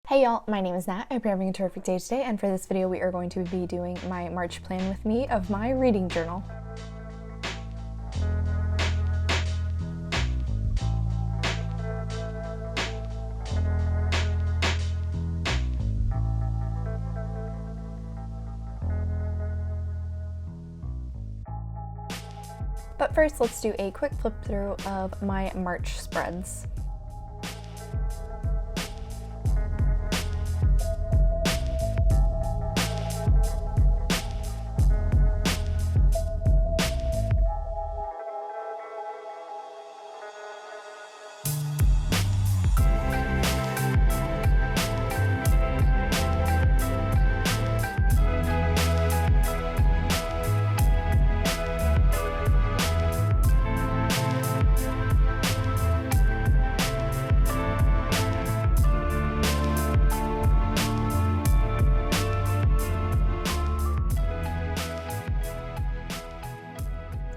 Hey y'all, my name is Nat. I hope you're having a terrific day today, and for this video we are going to be doing my March plan with me of my reading journal. But first, let's do a quick flip through of my March spreads.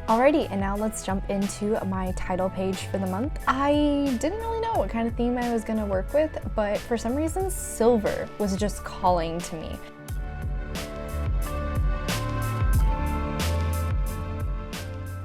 Alrighty, and now let's jump into my title page for the month. I didn't really know what kind of theme I was gonna work with, but for some reason, silver was just calling to me.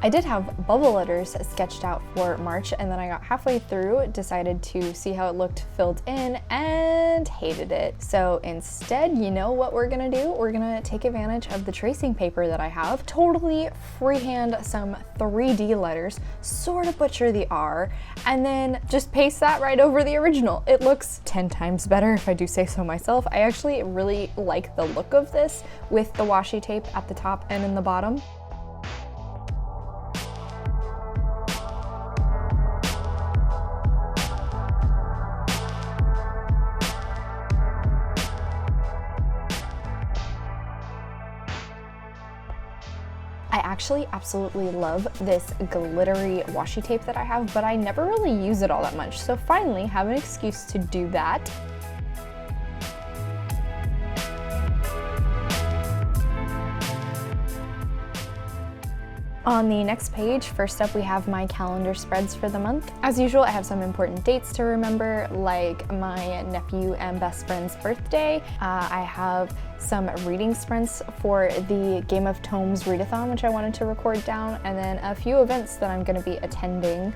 I did have bubble letters sketched out for March, and then I got halfway through, decided to see how it looked filled in, and hated it. So instead, you know what we're gonna do? We're gonna take advantage of the tracing paper that I have, totally freehand some 3D letters, sort of butcher the R, and then just paste that right over the original. It looks 10 times better if I do say so myself. I actually really like the look of this with the washi tape at the top and in the bottom. I actually absolutely love this glittery washi tape that I have, but I never really use it all that much. So finally have an excuse to do that. On the next page, first up we have my calendar spreads for the month. As usual, I have some important dates to remember, like my nephew and best friend's birthday. I have some reading sprints for the Game of Tomes Readathon, which I wanted to record down, and then a few events that I'm going to be attending.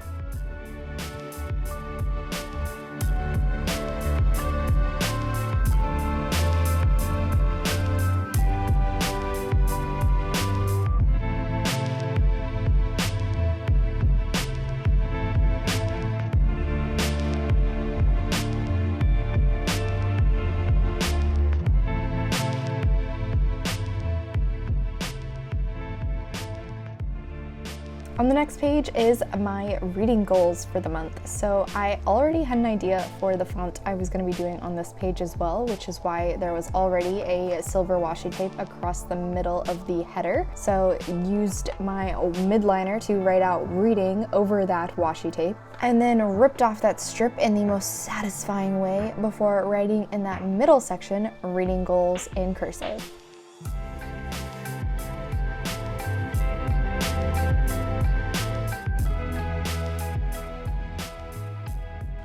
On the next page is my reading goals for the month. So I already had an idea for the font I was going to be doing on this page as well, which is why there was already a silver washi tape across the middle of the header. So used my midliner to write out reading over that washi tape, and then ripped off that strip in the most satisfying way before writing in that middle section reading goals in cursive.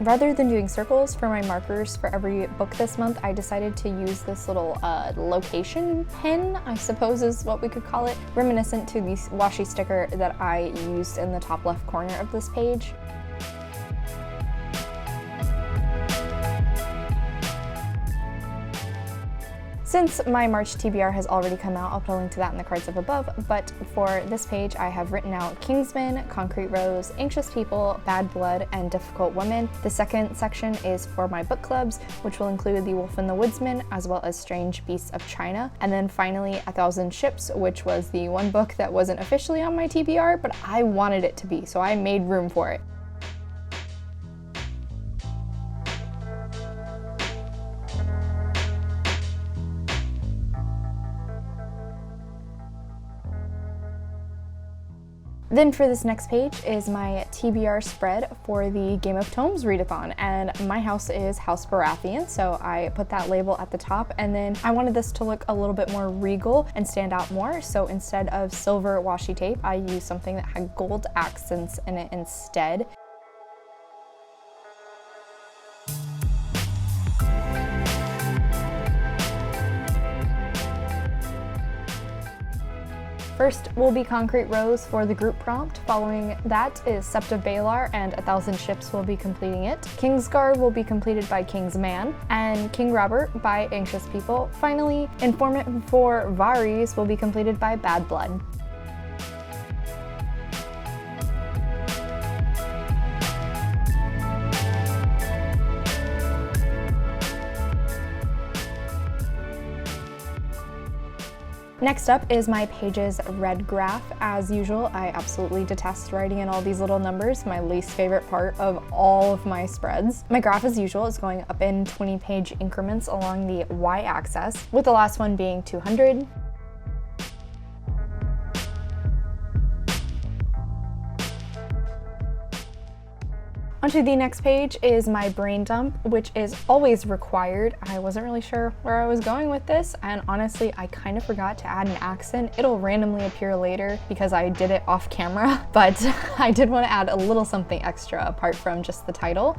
Rather than doing circles for my markers for every book this month, I decided to use this little location pin, I suppose is what we could call it, reminiscent to the washi sticker that I used in the top left corner of this page. Since my March TBR has already come out, I'll put a link to that in the cards up above, but for this page I have written out Kingsman, Concrete Rose, Anxious People, Bad Blood, and Difficult Women. The second section is for my book clubs, which will include The Wolf and the Woodsman, as well as Strange Beasts of China. And then finally 1,000 Ships, which was the one book that wasn't officially on my TBR, but I wanted it to be, so I made room for it. Then for this next page is my TBR spread for the Game of Tomes Readathon, and my house is House Baratheon, so I put that label at the top, and then I wanted this to look a little bit more regal and stand out more, so instead of silver washi tape, I used something that had gold accents in it instead. First will be Concrete Rose for the group prompt. Following that is Sept of Balar and 1,000 Ships will be completing it. Kingsguard will be completed by King's Man, and King Robert by Anxious People. Finally, Informant for Varys will be completed by Bad Blood. Next up is my pages red graph. As usual, I absolutely detest writing in all these little numbers, my least favorite part of all of my spreads. My graph, as usual, is going up in 20-page increments along the y-axis, with the last one being 200. Onto the next page is my brain dump, which is always required. I wasn't really sure where I was going with this, and honestly, I kind of forgot to add an accent. It'll randomly appear later because I did it off camera, but I did want to add a little something extra apart from just the title.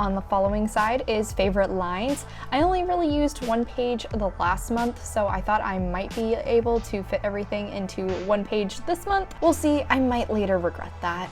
On the following side is favorite lines. I only really used one page the last month, so I thought I might be able to fit everything into one page this month. We'll see, I might later regret that.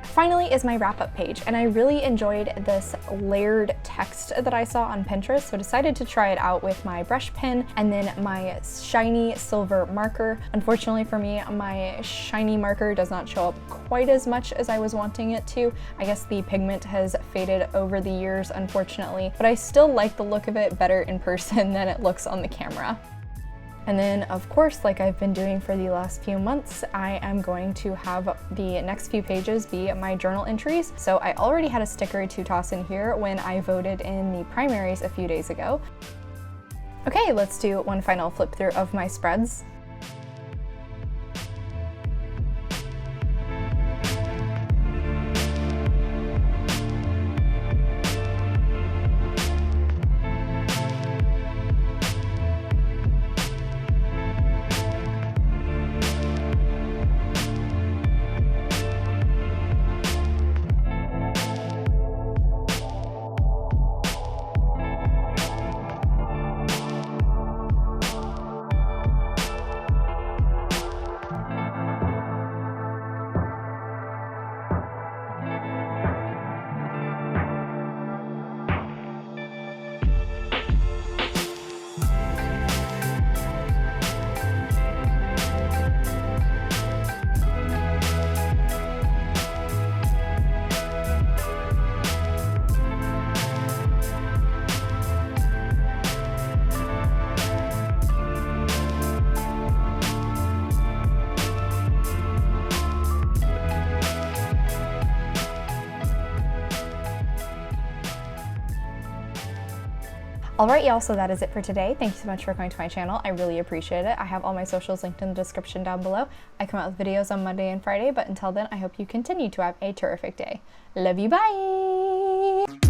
Finally is my wrap-up page, and I really enjoyed this layered text that I saw on Pinterest, so decided to try it out with my brush pen and then my shiny silver marker. Unfortunately for me, my shiny marker does not show up quite as much as I was wanting it to. I guess the pigment has faded over the years, unfortunately, but I still like the look of it better in person than it looks on the camera. And then, of course, like I've been doing for the last few months, I am going to have the next few pages be my journal entries. So I already had a sticker to toss in here when I voted in the primaries a few days ago. Okay, let's do one final flip through of my spreads. Alright y'all, so that is it for today. Thank you so much for coming to my channel. I really appreciate it. I have all my socials linked in the description down below. I come out with videos on Monday and Friday, but until then, I hope you continue to have a terrific day. Love you, bye!